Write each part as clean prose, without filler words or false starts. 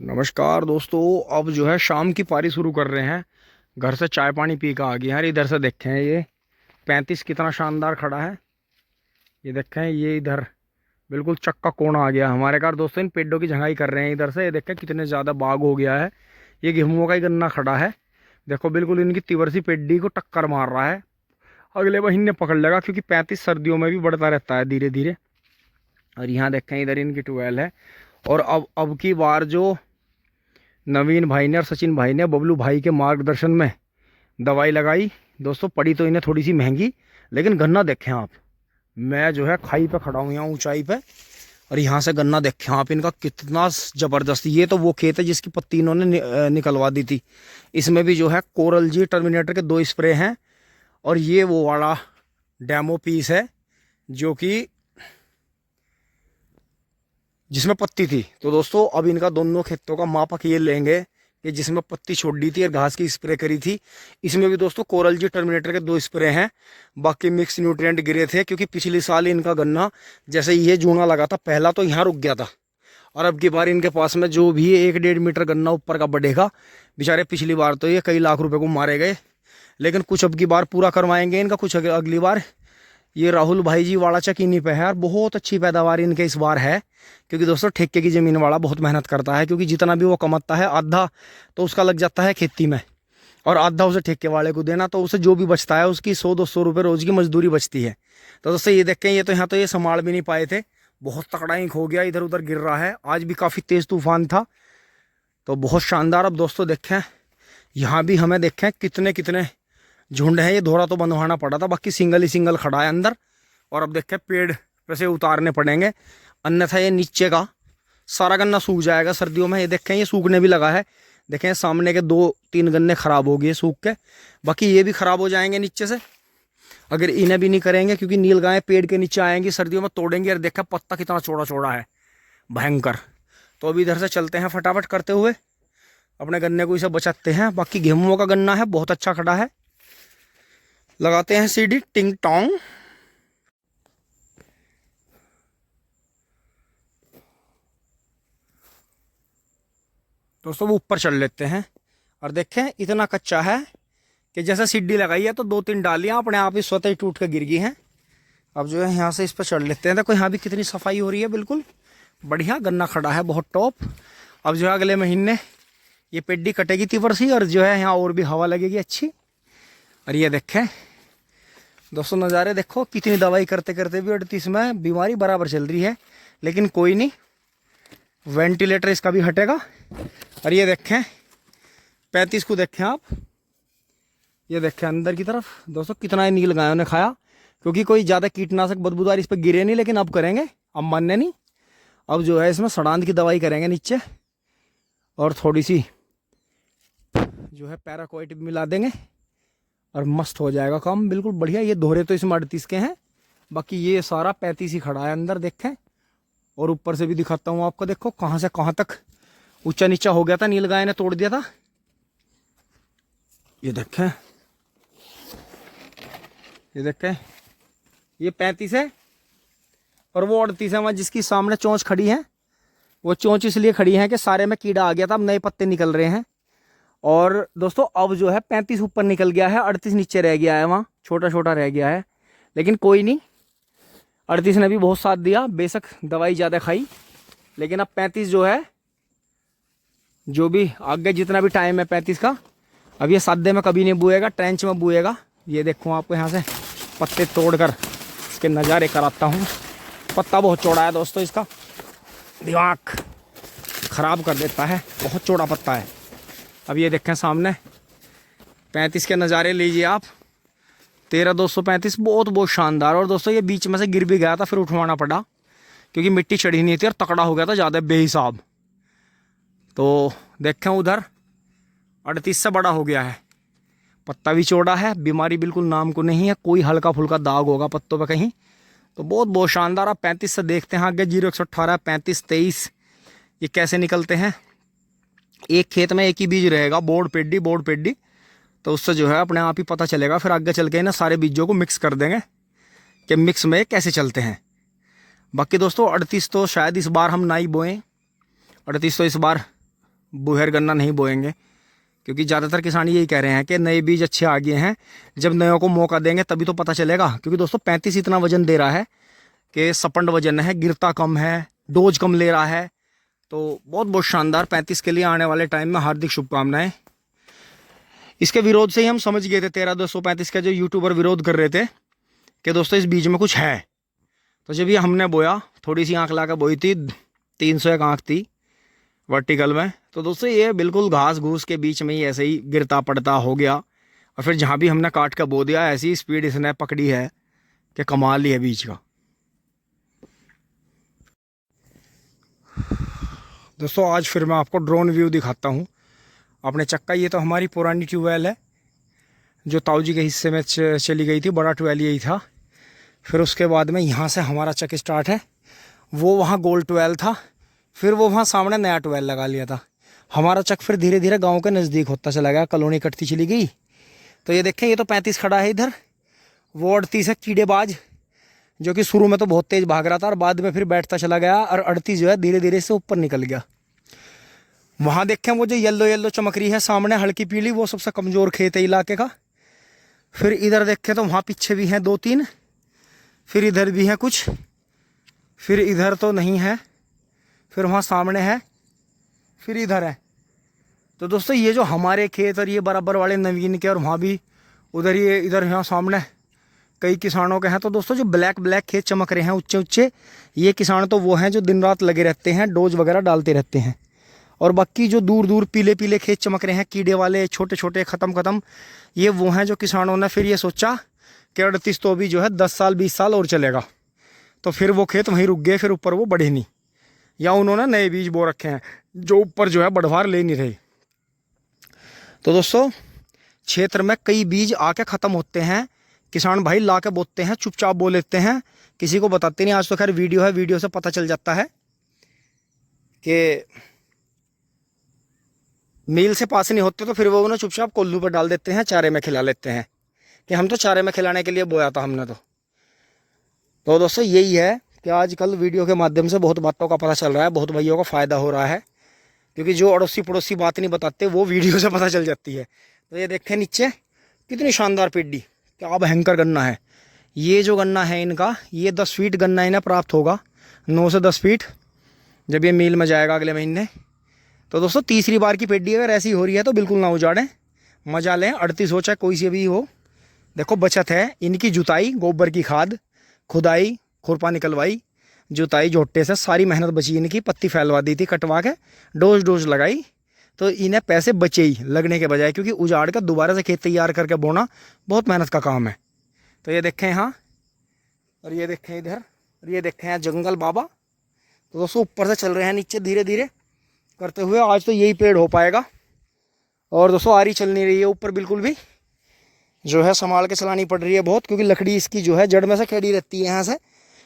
नमस्कार दोस्तों। अब जो है शाम की पारी शुरू कर रहे हैं। घर से चाय पानी पी कर आ गए हैं। इधर से देखें ये 35 कितना शानदार खड़ा है। ये देखें ये इधर बिल्कुल चक्का कोना आ गया हमारे घर। दोस्तों इन पेड़ों की झंगाई कर रहे हैं इधर से। ये देखें कितने ज़्यादा बाग हो गया है। ये गेहूँ का ही गन्ना खड़ा है। देखो बिल्कुल इनकी तिवर सी पेड्डी को टक्कर मार रहा है। अगले महीने पकड़ लेगा क्योंकि 35 सर्दियों में भी बढ़ता रहता है धीरे धीरे। और यहाँ देखें इधर इनकी ट्वेल्व है। और अब की बार जो नवीन भाई ने और सचिन भाई ने बबलू भाई के मार्गदर्शन में दवाई लगाई दोस्तों, पड़ी तो इन्हें थोड़ी सी महंगी, लेकिन गन्ना देखें आप। मैं जो है खाई पे खड़ा हूँ यहाँ ऊंचाई पे, और यहाँ से गन्ना देखें आप इनका कितना ज़बरदस्त। ये तो वो खेत है जिसकी पत्ती इन्होंने निकलवा दी थी। इसमें भी जो है कोरल जी टर्मिनेटर के 2 स्प्रे हैं, और ये वो वाला डेमो पीस है जो कि जिसमें पत्ती थी। तो दोस्तों अब इनका दोनों खेतों का मापक ये लेंगे कि जिसमें पत्ती छोड़ दी थी और घास की स्प्रे करी थी, इसमें भी दोस्तों कोरल जी टर्मिनेटर के 2 स्प्रे हैं। बाकी मिक्स न्यूट्रिएंट गिरे थे क्योंकि पिछली साल इनका गन्ना जैसे ये जूना लगा था पहला तो यहाँ रुक गया था, और अब की बार इनके पास में जो भी 1-1.5 मीटर गन्ना ऊपर का बढ़ेगा। बेचारे पिछली बार तो ये कई लाख रुपए को मारे गए, लेकिन कुछ अब की बार पूरा करवाएंगे इनका, कुछ अगली बार। ये राहुल भाई जी वाला चकीनी पे है और बहुत अच्छी पैदावार इनके इस बार है, क्योंकि दोस्तों ठेके की ज़मीन वाला बहुत मेहनत करता है। क्योंकि जितना भी वो कमाता है आधा तो उसका लग जाता है खेती में, और आधा उसे ठेके वाले को देना, तो उसे जो भी बचता है उसकी 100-200 रुपये रोज़ की मजदूरी बचती है। तो दोस्तों ये देखें, ये तो यहाँ तो ये संभाल भी नहीं पाए थे, बहुत तकड़ा इंक हो गया, इधर उधर गिर रहा है। आज भी काफ़ी तेज़ तूफान था, तो बहुत शानदार। अब दोस्तों देखें यहाँ भी हमें देखें कितने कितने झुंड है। ये धोरा तो बंधवाना पड़ा था, बाकी सिंगल ही सिंगल खड़ा है अंदर। और अब देखें पेड़ पे से उतारने पड़ेंगे, अन्यथा ये नीचे का सारा गन्ना सूख जाएगा सर्दियों में। ये देखें ये सूखने भी लगा है। देखें सामने के 2-3 गन्ने खराब हो गए सूख के, बाकी ये भी खराब हो जाएंगे नीचे से अगर इन्हें भी नहीं करेंगे, क्योंकि नील गायें पेड़ के नीचे आएंगी सर्दियों में, तोड़ेंगे। और देखें पत्ता कितना चौड़ा चौड़ा है, भयंकर। तो अभी इधर से चलते हैं फटाफट करते हुए, अपने गन्ने को इसे बचाते हैं। बाकी गेहूं का गन्ना है बहुत अच्छा खड़ा है। लगाते हैं सीढ़ी टिंग टोंग। दोस्तों वो ऊपर चढ़ लेते हैं, और देखें इतना कच्चा है कि जैसे सीढ़ी लगाई है तो 2-3 डालियां अपने आप ही स्वतः ही टूट कर गिर गई हैं। अब जो है यहाँ से इस पर चढ़ लेते हैं। देखो यहाँ भी कितनी सफाई हो रही है, बिल्कुल बढ़िया गन्ना खड़ा है, बहुत टॉप। अब जो है अगले महीने ये पेड्डी कटेगी तीवर सी, और जो है यहाँ और भी हवा लगेगी अच्छी। और ये देखें दोस्तों नज़ारे देखो, कितनी दवाई करते करते भी 38 में बीमारी बराबर चल रही है, लेकिन कोई नहीं, वेंटिलेटर इसका भी हटेगा। और ये देखें 35 को देखें आप, ये देखें अंदर की तरफ दोस्तों कितना नील गायों ने खाया, क्योंकि कोई ज़्यादा कीटनाशक बदबूदार इस पर गिरे नहीं, लेकिन अब करेंगे, अब मानने नहीं। अब जो है इसमें सड़ांध की दवाई करेंगे नीचे, और थोड़ी सी जो है पैराक्वाइट भी मिला देंगे, और मस्त हो जाएगा काम बिल्कुल बढ़िया। ये दोहरे तो इसमें 38 के हैं, बाकी ये सारा 35 ही खड़ा है अंदर देखें। और ऊपर से भी दिखाता हूँ आपको, देखो कहाँ से कहाँ तक ऊंचा नीचा हो गया था, नील गाय ने तोड़ दिया था। ये देखें, ये देखें ये 35 है, और वो 38 है। वहाँ जिसकी सामने चोंच खड़ी है, वो चोंच इसलिए खड़ी है कि सारे में कीड़ा आ गया था, अब नए पत्ते निकल रहे हैं। और दोस्तों अब जो है 35 ऊपर निकल गया है, 38 नीचे रह गया है, वहाँ छोटा छोटा रह गया है, लेकिन कोई नहीं। 38 ने भी बहुत साथ दिया, बेशक दवाई ज़्यादा खाई, लेकिन अब 35 जो है, जो भी आगे जितना भी टाइम है 35 का, अब ये सादे में कभी नहीं बुएगा, ट्रेंच में बुएगा। ये देखो आपको यहाँ से पत्ते तोड़कर इसके नज़ारे कराता हूँ। पत्ता बहुत चौड़ा है दोस्तों, इसका दिमाग ख़राब कर देता है, बहुत चौड़ा पत्ता है। अब ये देखें सामने 35 के नज़ारे लीजिए आप, 13,235 बहुत शानदार। और दोस्तों ये बीच में से गिर भी गया था, फिर उठवाना पड़ा क्योंकि मिट्टी चढ़ी नहीं थी और तकड़ा हो गया था ज़्यादा बेहिसाब। तो देखें उधर 38 से बड़ा हो गया है, पत्ता भी चौड़ा है, बीमारी बिल्कुल नाम को नहीं है, कोई हल्का फुल्का दाग होगा पत्तों पे कहीं, तो बहुत शानदार। आप 35 से देखते हैं आगे 0-118, 35, 23 ये कैसे निकलते हैं। एक खेत में एक ही बीज रहेगा, बोर्ड पेड्डी, तो उससे जो है अपने आप ही पता चलेगा। फिर आगे चल के ना सारे बीजों को मिक्स कर देंगे कि मिक्स में कैसे चलते हैं। बाकी दोस्तों 38 तो शायद इस बार हम ना ही बोएं, 38 तो इस बार बुहेर गन्ना नहीं बोएंगे, क्योंकि ज़्यादातर किसान यही कह रहे हैं कि नए बीज अच्छे आ गए हैं, जब नयों को मौका देंगे तभी तो पता चलेगा। क्योंकि दोस्तों 35 इतना वजन दे रहा है कि सपंड वजन है, गिरता कम है, डोज कम ले रहा है। तो बहुत बहुत शानदार 35 के लिए आने वाले टाइम में हार्दिक शुभकामनाएं। इसके विरोध से ही हम समझ गए थे 13-235 का जो यूट्यूबर विरोध कर रहे थे कि दोस्तों इस बीज में कुछ है। तो जब ये हमने बोया, थोड़ी सी आँख ला कर बोई थी, 301 आँख थी वर्टिकल में, तो दोस्तों ये बिल्कुल घास घूस के बीच में ही ऐसे ही गिरता पड़ता हो गया। और फिर जहाँ भी हमने काट कर बो दिया, ऐसी स्पीड इसने पकड़ी है कि कमाल ही है बीज का। दोस्तों आज फिर मैं आपको ड्रोन व्यू दिखाता हूँ अपने चक्का। ये तो हमारी पुरानी ट्यूबवेल है जो ताऊजी के हिस्से में चली गई थी, बड़ा ट्यूबवेल यही था। फिर उसके बाद में यहाँ से हमारा चक स्टार्ट है, वो वहाँ गोल ट्यूबवेल था, फिर वो वहाँ सामने नया ट्यूबवेल लगा लिया था। हमारा चक फिर धीरे धीरे गांव के नज़दीक होता चला गया, कॉलोनी कटती चली गई। तो ये देखें, ये तो 35 खड़ा है इधर, वो 38 है कीड़ेबाज, जो कि शुरू में तो बहुत तेज़ भाग रहा था और बाद में फिर बैठता चला गया, और 38 जो है धीरे धीरे से ऊपर निकल गया। वहाँ देखें वो जो येलो येलो चमक रही है सामने हल्की पीली, वो सबसे कमज़ोर खेत है इलाके का। फिर इधर देखें तो वहाँ पीछे भी हैं 2-3, फिर इधर भी हैं कुछ, फिर इधर तो नहीं है, फिर वहाँ सामने है, फिर इधर है। तो दोस्तों ये जो हमारे खेत और ये बराबर वाले नवीन के, और वहाँ भी उधर, ये इधर यहाँ सामने कई किसानों के हैं। तो दोस्तों जो ब्लैक ब्लैक खेत चमक रहे हैं ऊंचे ऊंचे, ये किसान तो वो हैं जो दिन रात लगे रहते हैं, डोज वगैरह डालते रहते हैं। और बाकी जो दूर दूर पीले पीले खेत चमक रहे हैं कीड़े वाले, छोटे छोटे ख़त्म, ये वो हैं जो किसानों ने फिर ये सोचा कि 38 तो अभी जो है 10 साल 20 साल और चलेगा, तो फिर वो खेत वहीं रुक गए, फिर ऊपर वो बढ़े नहीं, या उन्होंने नए बीज बो रखे हैं जो ऊपर जो है बढ़वार ले नहीं रहे। तो दोस्तों क्षेत्र में कई बीज आके ख़त्म होते हैं, किसान भाई ला के बोते हैं, चुपचाप बो लेते हैं, किसी को बताते नहीं। आज तो खैर वीडियो है, वीडियो से पता चल जाता है कि मील से पास नहीं होते, तो फिर वो उन्हें चुपचाप कोल्लू पर डाल देते हैं, चारे में खिला लेते हैं कि हम तो चारे में खिलाने के लिए बोया था हमने। तो दोस्तों यही है कि आजकल वीडियो के माध्यम से बहुत बातों का पता चल रहा है, बहुत भाइयों का फ़ायदा हो रहा है, क्योंकि जो अड़ोसी पड़ोसी बात नहीं बताते वो वीडियो से पता चल जाती है। तो ये देखें नीचे कितनी शानदार पेड्डी, क्या भयंकर गन्ना है। ये जो गन्ना है इनका, ये 10 फीट गन्ना इन्हें प्राप्त होगा, 9 से 10 फीट, जब ये मील में जाएगा अगले महीने। तो दोस्तों तीसरी बार की पेड्डी अगर ऐसी हो रही है तो बिल्कुल ना उजाड़ें, मजा लें। 38 हो चाहे कोई सी भी हो, देखो बचत है इनकी। जुताई, गोबर की खाद, खुदाई, खुरपा निकलवाई, जुताई जोटे से सारी मेहनत बची इनकी। पत्ती फैलवा दी थी कटवा के, डोज लगाई, तो इन्हें पैसे बचे ही लगने के बजाय, क्योंकि उजाड़ कर दोबारा से खेत तैयार करके बोना बहुत मेहनत का काम है। तो ये देखें यहाँ, और ये देखें इधर, और ये देखें यहाँ जंगल बाबा। तो दोस्तों ऊपर से चल रहे हैं नीचे धीरे धीरे करते हुए। आज तो यही पेड़ हो पाएगा। और दोस्तों आरी चल नहीं रही है ऊपर बिल्कुल भी, जो है संभाल के चलानी पड़ रही है बहुत, क्योंकि लकड़ी इसकी जो है जड़ में से खड़ी रहती है यहाँ से,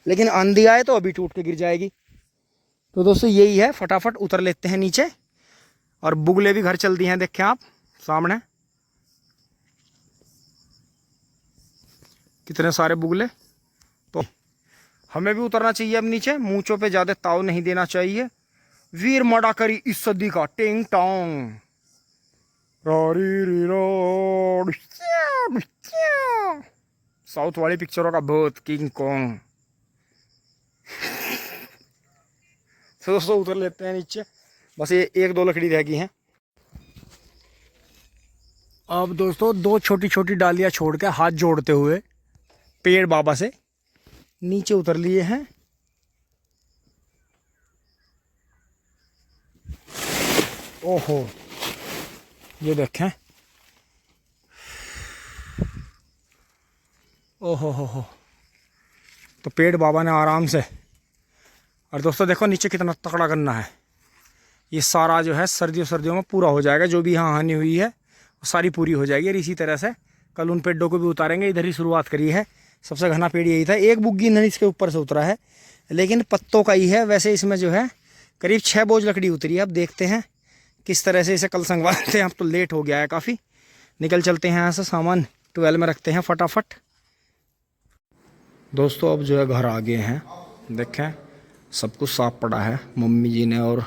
लेकिन आंधी आए तो अभी टूट के गिर जाएगी। तो दोस्तों यही है, फटाफट उतर लेते हैं नीचे। और बुगले भी घर चल दी हैं, देखें आप सामने कितने सारे बुगले। तो हमें भी उतरना चाहिए अब नीचे, मूंछों पे ज़्यादा ताव नहीं देना चाहिए। वीर मड़ा करी इस सदी का टिंग टोंग, साउथ वाली पिक्चरों का बहुत, किंग कॉन्ग। तो दोस्तों उतर लेते हैं नीचे, बस ये 1-2 लकड़ी रह गई हैं। अब दोस्तों 2 छोटी छोटी डालियां छोड़ के हाथ जोड़ते हुए पेड़ बाबा से नीचे उतर लिए हैं। ओहो ये देखें, ओहो हो। तो पेड़ बाबा ने आराम से, और दोस्तों देखो नीचे कितना तकड़ा गन्ना है। ये सारा जो है सर्दियों में पूरा हो जाएगा, जो भी यहाँ हानि हुई है वो सारी पूरी हो जाएगी। और इसी तरह से कल उन पेड़ों को भी उतारेंगे। इधर ही शुरुआत करी है, सबसे घना पेड़ यही था। एक बुग्गी नहीं इसके ऊपर से उतरा है, लेकिन पत्तों का ही है। वैसे इसमें जो है करीब 6 बोझ लकड़ी उतरी है। अब देखते हैं किस तरह से इसे कल संगवाते हैं। अब तो लेट हो गया है काफ़ी, निकल चलते हैं यहाँ से, सामान 12 में रखते हैं फटाफट। दोस्तों अब जो है घर आ गए हैं, देखें सब कुछ साफ पड़ा है। मम्मी जी ने और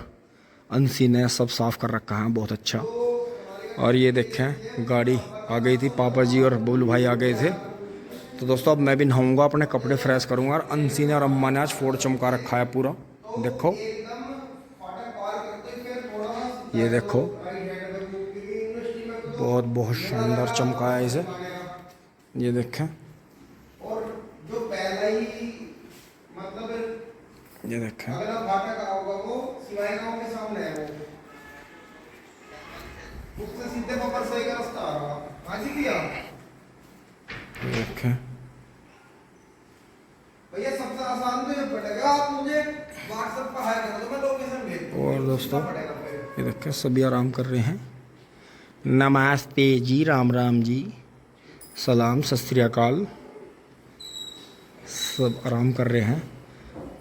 अंशी ने सब साफ़ कर रखा है बहुत अच्छा। और ये देखें गाड़ी आ गई थी, पापा जी और बुल्लू भाई आ गए थे। तो दोस्तों अब मैं भी नहाऊंगा, अपने कपड़े फ्रेश करूंगा। और अंशी ने और अम्मा ने आज फोर्ड चमका रखा है पूरा, देखो ये देखो, बहुत बहुत शानदार चमकाया है इसे, ये देखें। और जो पहला ही मतलब ये देखें, अगला फाटक होगा वो सिवाय गांव के सामने है, वो उससे सीधे बबर सही का रास्ता आ रहा है। हाँ जी भैया, ये देखें भैया सबसे आसान तो ये पड़ेगा, आप मुझे व्हाट्सएप पर हाय कर दो, मैं लोकेशन भेज दूंगा। और दोस्तों ये देखें सभी आराम कर रहे हैं। नमस्ते जी, राम राम जी, सलाम, सत श्री अकाल, सब आराम कर रहे हैं।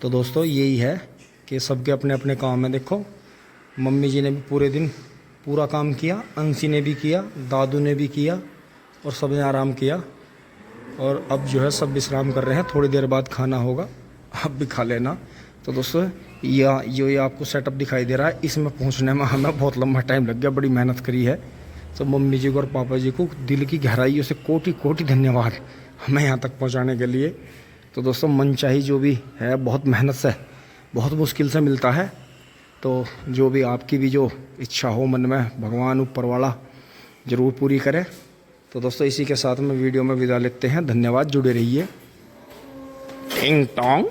तो दोस्तों यही है कि सबके अपने अपने काम है। देखो मम्मी जी ने भी पूरे दिन पूरा काम किया, अंशी ने भी किया, दादू ने भी किया, और सब ने आराम किया। और अब जो है सब विश्राम कर रहे हैं, थोड़ी देर बाद खाना होगा, आप भी खा लेना। तो दोस्तों ये आपको सेटअप दिखाई दे रहा है, इसमें पहुंचने में हमें बहुत लंबा टाइम लग गया, बड़ी मेहनत करी है। तो मम्मी जी को और पापा जी को दिल की गहराइयों से कोटि कोटि धन्यवाद हमें यहाँ तक पहुँचाने के लिए। तो दोस्तों मनचाही जो भी है बहुत मेहनत से, बहुत मुश्किल से मिलता है। तो जो भी आपकी भी जो इच्छा हो मन में, भगवान ऊपर वाला ज़रूर पूरी करे। तो दोस्तों इसी के साथ में वीडियो में विदा लेते हैं, धन्यवाद, जुड़े रहिए। टिंग टोंग।